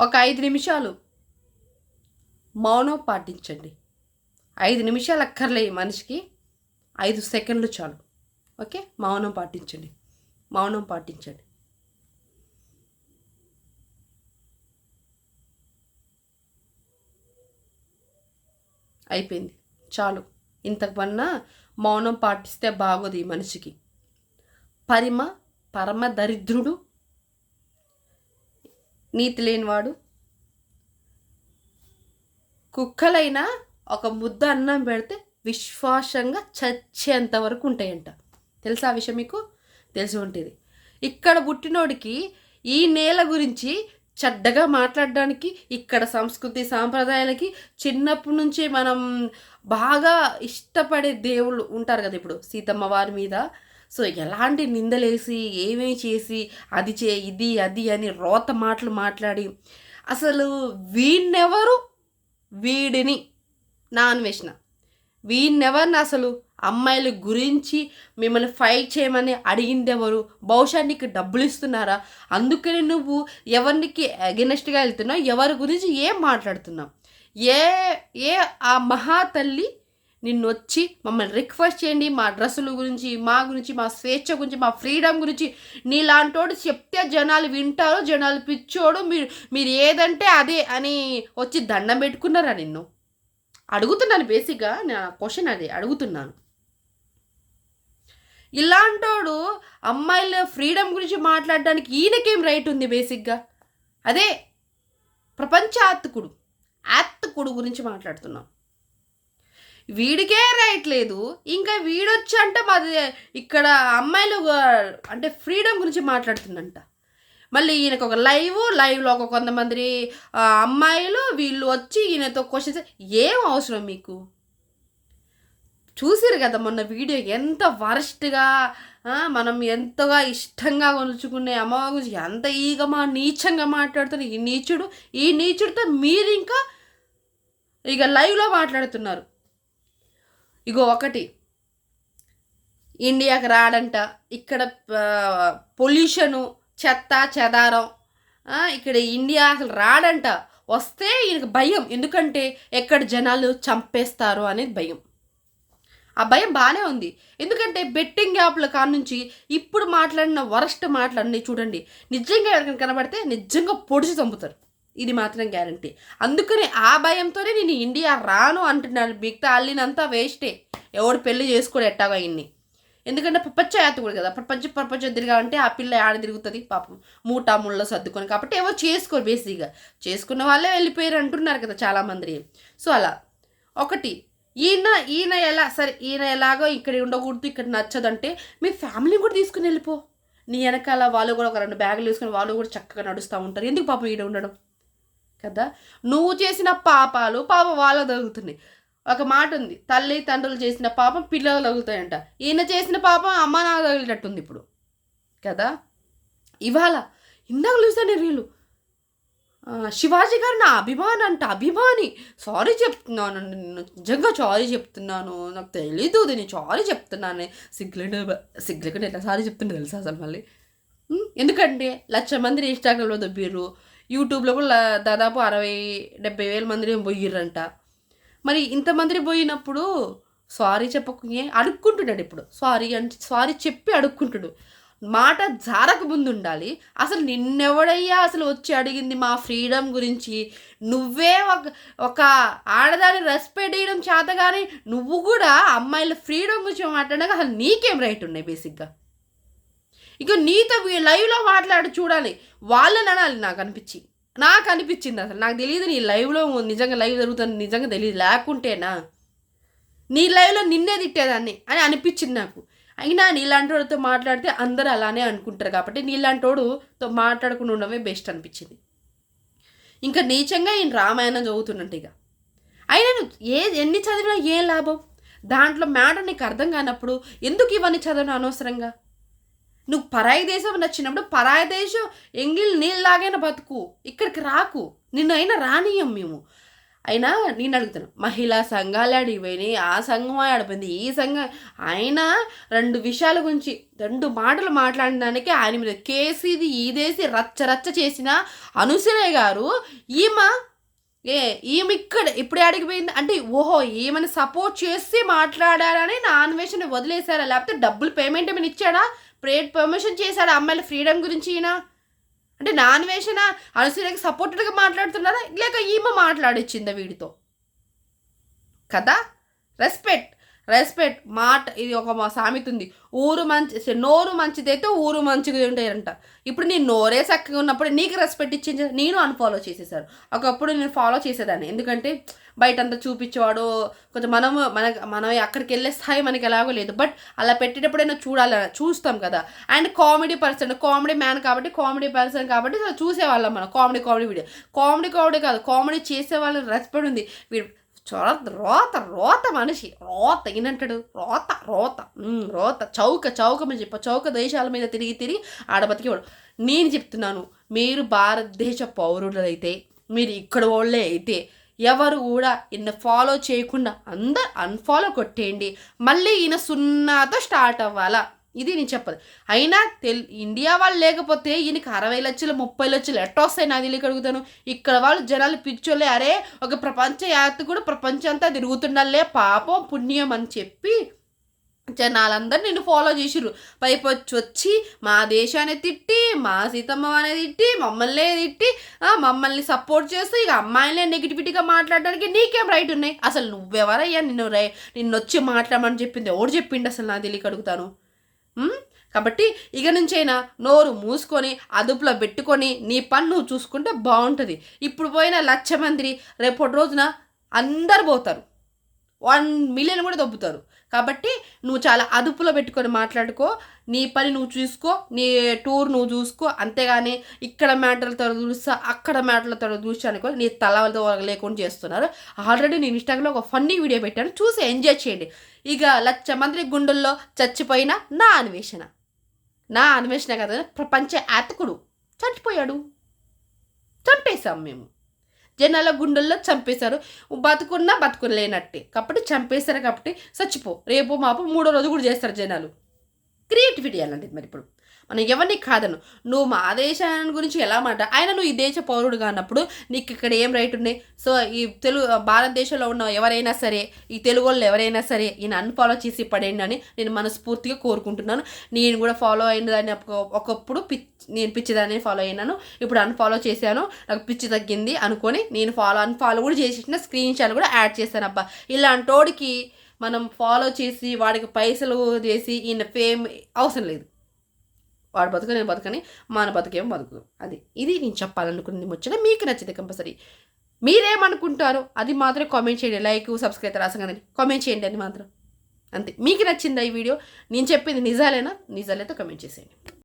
ఒక 5 నిమిషాలు మౌనం పాటించండి. 5 నిమిషాలు అక్కర్లే మనిషికి, 5 సెకండ్లు చాలు. ఓకే, మౌనం పాటించండి. మౌనం పాటించండి. అయిపోయింది, చాలు. ఇంతకన్నా మౌనం పాటిస్తే బాగోదు ఈ మనిషికి. పరమ దరిద్రుడు, నీతి లేనివాడు. కుక్కలైనా ఒక ముద్ద అన్నం పెడితే విశ్వాసంగా చచ్చేంత వరకు ఉంటాయంట. తెలుసా ఆ విషయం మీకు? తెలిసి ఉంటుంది. ఇక్కడ పుట్టినోడికి ఈ నేల గురించి చెడ్డగా మాట్లాడడానికి, ఇక్కడ సంస్కృతి సాంప్రదాయాలకి చిన్నప్పటి నుంచి మనం బాగా ఇష్టపడే దేవుళ్ళు ఉంటారు కదా, ఇప్పుడు సీతమ్మ వారి మీద. సో ఎలాంటి నిందలేసి ఏమేమి చేసి అది ఇది అది అని రోత మాటలు మాట్లాడి అసలు వీడిని నాన్వేషణ వీడినెవరిని అసలు అమ్మాయిల గురించి మిమ్మల్ని ఫైట్ చేయమని అడిగింది ఎవరు? బహుశా నీకు డబ్బులు ఇస్తున్నారా? అందుకని నువ్వు ఎవరికి అగెనెస్ట్గా వెళ్తున్నావు? ఎవరి గురించి ఏం మాట్లాడుతున్నావు? ఏ ఆ మహాతల్లి నిన్ను వచ్చి మమ్మల్ని రిక్వెస్ట్ చేయండి, మా డ్రెస్సుల గురించి, మా గురించి, మా స్వేచ్ఛ గురించి, మా ఫ్రీడమ్ గురించి నీలాంటోడు చెప్తే జనాలు వింటారు, జనాలు పిచ్చోడు, మీరు ఏదంటే అదే అని వచ్చి దండం పెట్టుకున్నారా నిన్ను? అడుగుతున్నాను, బేసిక్గా నా క్వశ్చన్ అదే అడుగుతున్నాను. ఇలాంటోడు అమ్మాయిల ఫ్రీడమ్ గురించి మాట్లాడడానికి ఈయనకేం రైట్ ఉంది? బేసిక్గా అదే ప్రపంచ ఆత్తుకుడు గురించి మాట్లాడుతున్నాం. వీడికే రైట్ లేదు, ఇంకా వీడొచ్చి అంటే మాది ఇక్కడ అమ్మాయిలు అంటే ఫ్రీడమ్ గురించి మాట్లాడుతుందంట. మళ్ళీ ఈయనకు ఒక లైవ్లో ఒక కొంతమంది అమ్మాయిలు వీళ్ళు వచ్చి ఈయనతో క్వశ్చన్స్. ఏం అవసరం మీకు? చూసిరు కదా మొన్న వీడియో, ఎంత వరస్ట్గా మనం ఎంతగా ఇష్టంగా కొలుచుకునే అమ్మవారి గురించి ఎంత నీచంగా మాట్లాడుతున్నారు ఈ నీచుడితో మీరు ఇంకా ఇక లైవ్లో మాట్లాడుతున్నారు. ఇగో ఒకటి, ఇండియాకి రాడంట, ఇక్కడ పొల్యూషను, చెత్త చెదారం, ఇక్కడ ఇండియా అసలు రాడంట. వస్తే ఈయనకు భయం, ఎందుకంటే ఎక్కడ జనాలు చంపేస్తారు అనేది భయం. ఆ భయం బాగానే ఉంది, ఎందుకంటే బెట్టింగ్ యాప్ల కానుంచి ఇప్పుడు మాట్లాడిన వరస్ట్ మాటలన్నీ చూడండి, నిజంగా ఎవరికైనా కనబడితే నిజంగా పొడిచి చంపుతారు, ఇది మాత్రం గ్యారంటీ. అందుకని ఆ భయంతోనే నేను ఇండియా రాను అంటున్నాను. మిగతా అల్లినంతా వేస్టే, ఎవడు పెళ్లి చేసుకోడు ఎట్టాగా ఇన్ని. ఎందుకంటే ప్రపంచ యాత్రికుడు కదా, ప్రపంచం తిరగాలంటే ఆ పిల్ల ఆడ తిరుగుతుంది పాపం, మూటా ముళ్ళ సర్దుకొని. కాబట్టి ఎవరు చేసుకోరు, బేసిక్గా చేసుకున్న వాళ్ళే వెళ్ళిపోయారు అంటున్నారు కదా చాలామంది. సో అలా ఒకటి, ఈయన ఎలా సరే, ఈయన ఎలాగో ఇక్కడ ఉండకూడదు, ఇక్కడ నచ్చదంటే మీ ఫ్యామిలీని కూడా తీసుకుని వెళ్ళిపో. నీ వెనకాల వాళ్ళు కూడా ఒక 2 బ్యాగులు తీసుకుని వాళ్ళు కూడా చక్కగా నడుస్తూ ఉంటారు. ఎందుకు పాపం ఈడ ఉండడం కదా? నువ్వు చేసిన పాపాలు వాళ్ళకు తగులుతున్నాయి. ఒక మాట ఉంది, తల్లి తండ్రులు చేసిన పాపం పిల్లలు తగులుతాయంట. ఈయన చేసిన పాపం అమ్మ నాకు తగిలేటట్టుంది ఇప్పుడు కదా. ఇవాళ ఇందాక చూసాను రీలు, శివాజీ గారు నా అభిమాని, సారీ చెప్తున్నాను, నిజంగా సారీ చెప్తున్నాను, నాకు తెలీదు, నేను సారీ చెప్తున్నాను. సిగ్గులేకుండా ఎట్లా సారీ చెప్తుండే తెలుసా అసలు మళ్ళీ? ఎందుకంటే 1,00,000 మందిని ఇన్స్టాగ్రామ్లో దొబ్బిర్రు, యూట్యూబ్లో కూడా దాదాపు 60,000-70,000 వేల మందిని పోయిర్రంట. మరి ఇంతమందిని పోయినప్పుడు సారీ చెప్పకుండా అడుక్కుంటున్నాడు. ఇప్పుడు సారీ చెప్పి అడుక్కుంటుడు. మాట జారక ముందు ఉండాలి. అసలు నిన్నెవడయ్యా అసలు వచ్చి అడిగింది మా ఫ్రీడమ్ గురించి? నువ్వే ఒక ఆడదాన్ని రెస్పెక్ట్ చేయడం చేత, కానీ నువ్వు కూడా అమ్మాయిల ఫ్రీడమ్ గురించి మాట్లాడక అసలు నీకేం రైట్ ఉన్నాయి? బేసిక్గా ఇక నీతో లైవ్లో మాట్లాడి చూడాలి, వాళ్ళని అనాలి. నాకు అనిపించింది అసలు, నాకు తెలియదు నీ లైవ్లో నిజంగా లైవ్ జరుగుతుంది నిజంగా తెలియదు, లేకుంటేనా నీ లైవ్లో నిన్నే తిట్టేదాన్ని అని అనిపించింది నాకు. అయినా నీలాంటి వాడితో మాట్లాడితే అందరూ అలానే అనుకుంటారు, కాబట్టి నీలాంటి వాడుతో మాట్లాడకుండా ఉండడమే బెస్ట్ అనిపించింది. ఇంకా నీచంగా ఈయన రామాయణం చదువుతున్నట్టు. ఇక అయినా నువ్వు ఎన్ని చదివినా ఏం లాభం? దాంట్లో మ్యాటర్ నీకు అర్థం కానప్పుడు ఎందుకు ఇవన్నీ చదవడం అనవసరంగా? నువ్వు పరాయి దేశం నచ్చినప్పుడు పరాయి దేశం ఎంగిల్ నీళ్ళలాగైనా బతుకు, ఇక్కడికి రాకు. నిన్ను అయినా రానియం మేము. అయినా నేను అడుగుతాను, మహిళా సంఘాలు ఆడిపోయినాయి, ఆ సంఘం ఆడిపోయింది, ఈ సంఘం. ఆయన 2 విషయాల గురించి 2 మాటలు మాట్లాడిన దానికి ఆయన మీద కేసు ఇదేసి రచ్చ రచ్చ చేసిన అనుసూయ గారు ఈమె ఇక్కడ ఇప్పుడే అడిగిపోయింది అంటే, ఓహో ఈమెను సపోర్ట్ చేసి మాట్లాడారని నా అన్వేషణ వదిలేశారా, లేకపోతే డబ్బులు పేమెంట్ ఏమైనా ఇచ్చాడా, పర్మిషన్ చేశాడా అమ్మాయిల ఫ్రీడమ్ గురించి ఈయన? అంటే నా అన్వేషణ అనుసూయకి సపోర్టెడ్గా మాట్లాడుతున్నారా, లేక ఈమె మాట్లాడిచ్చిందా వీడితో? కదా, రెస్పెక్ట్ మాట. ఇది ఒక సామెత ఉంది, నోరు మంచిదైతే ఊరు మంచిగా ఉంటాయంట. ఇప్పుడు నేను నోరే చక్కగా ఉన్నప్పుడు నీకు రెస్పెక్ట్ ఇచ్చింది, నేను అన్ఫాలో చేసేసారు. ఒకప్పుడు నేను ఫాలో చేసేదాన్ని, ఎందుకంటే బయట అంతా చూపించేవాడు కొంచెం మనం అక్కడికి వెళ్ళే స్థాయి మనకి ఎలాగో లేదు. బట్ అలా పెట్టేటప్పుడైనా చూస్తాం కదా. అండ్ కామెడీ మ్యాన్ కాబట్టి చూసేవాళ్ళం మనం. కామెడీ వీడియో కామెడీ కాదు, కామెడీ చేసే వాళ్ళకి రెస్పెక్ట్ ఉంది. వీడు రోత మనిషి, రోత ఈయనంటాడు, రోత చౌక మీద చౌక దేశాల మీద తిరిగి ఆడ బతికేవాడు. నేను చెప్తున్నాను, మీరు భారతదేశ పౌరులైతే, మీరు ఇక్కడ వాళ్ళే అయితే ఎవరు కూడా ఈయన ఫాలో చేయకుండా అందరు అన్ఫాలో కొట్టేయండి. మళ్ళీ ఈయన 0తో స్టార్ట్ అవ్వాలా, ఇది నేను చెప్పదు. అయినా ఇండియా వాళ్ళు లేకపోతే ఈయనకి 60 లక్షలు 30 లక్షలు ఎట్టా వస్తాయి నాకు తెలియక అడుగుతాను. ఇక్కడ వాళ్ళు జనాలు పిచ్చోళ్ళే, అరే ఒక ప్రపంచ యాత్ర కూడా ప్రపంచం అంతా తిరుగుతుండాలే పాపం పుణ్యం అని చెప్పి జనాలందరూ నిన్ను ఫాలో చేసిర్రు. వచ్చి మా దేశాన్ని తిట్టి, మా సీతమ్మ అనేది తిట్టి, మమ్మల్ని తిట్టి, మమ్మల్ని సపోర్ట్ చేస్తూ ఇక అమ్మాయిలే నెగిటివిటీగా మాట్లాడడానికి నీకేం రైట్ ఉన్నాయి? అసలు నువ్వెవరయ్యా నిన్ను వచ్చి మాట్లాడమని చెప్పింది? ఎవడు చెప్పిండి అసలు నాకు తెలియక అడుగుతాను. కాబట్టి ఇక నుంచైనా నోరు మూసుకొని అదుపులో పెట్టుకొని నీ పని నువ్వు చూసుకుంటే బాగుంటుంది. ఇప్పుడు పోయిన 1,00,000 మంది రేపటి రోజున అందరు పోతారు, 1 మిలియన్ కూడా దొబ్బుతారు. కాబట్టి నువ్వు చాలా అదుపులో పెట్టుకొని మాట్లాడుకో, నీ పని నువ్వు చూసుకో, నీ టూర్ నువ్వు చూసుకో. అంతేగాని ఇక్కడ మ్యాటర్లతో చూస్తా అక్కడ మ్యాటర్లతో చూస్తా అనుకో, నీ తలతో లేకుండా చేస్తున్నారు. ఆల్రెడీ నేను ఇన్స్టాగ్రామ్లో ఒక ఫన్నీ వీడియో పెట్టాను, చూసి ఎంజాయ్ చేయండి. ఇక 1,00,000 మంది గుండెల్లో చచ్చిపోయిన నా అన్వేషణ కదా, ప్రపంచ యాతకుడు చచ్చిపోయాడు, చంపేశాం మేము. జనాల గుండెల్లో చంపేశారు, బతుకులేనట్టే. కాబట్టి చంపేశారు, కాబట్టి చచ్చిపో, రేపు మాపు 3వ రోజు కూడా చేస్తారు జనాలు. క్రియేటివిటీ అలాంటిది. మరి ఇప్పుడు మనం ఎవరిని కాదను, నువ్వు మా దేశాన్ని గురించి ఎలా ఆయన నువ్వు ఈ దేశ పౌరుడుగా అన్నప్పుడు నీకు ఇక్కడ ఏం రైట్ ఉన్నాయి? సో ఈ భారతదేశంలో ఉన్న ఎవరైనా సరే, ఈ తెలుగు వాళ్ళు ఎవరైనా సరే ఈయన అన్ఫాలో చేసి పడేయండి అని నేను మనస్ఫూర్తిగా కోరుకుంటున్నాను. నేను కూడా ఫాలో అయినదాన్ని, ఒకప్పుడు నేను పిచ్చిదాన్ని ఫాలో అయినాను, ఇప్పుడు అన్ఫాలో చేశాను, నాకు పిచ్చి తగ్గింది అనుకొని నేను అన్ఫాలో కూడా చేసిన స్క్రీన్ షాట్ కూడా యాడ్ చేశాను. అబ్బా, ఇలాంటోడికి మనం ఫాలో చేసి వాడికి పైసలు చేసి ఈయన ఫేమ్ అవసరం లేదు. వాడు బతుకు నేను బతుకని, మన బతుకేమో బతుకు. ఇది నేను చెప్పాలనుకున్నది ముచ్చట. మీకు నచ్చితే కంపల్సరీ మీరేమనుకుంటారో అది మాత్రం కామెంట్ చేయండి. లైక్ సబ్స్క్రైబ్ రాసగానే కామెంట్ చేయండి, అది మాత్రం అంతే. మీకు నచ్చిందా ఈ వీడియో? నేను చెప్పింది నిజాలైతే కామెంట్ చేసేయండి.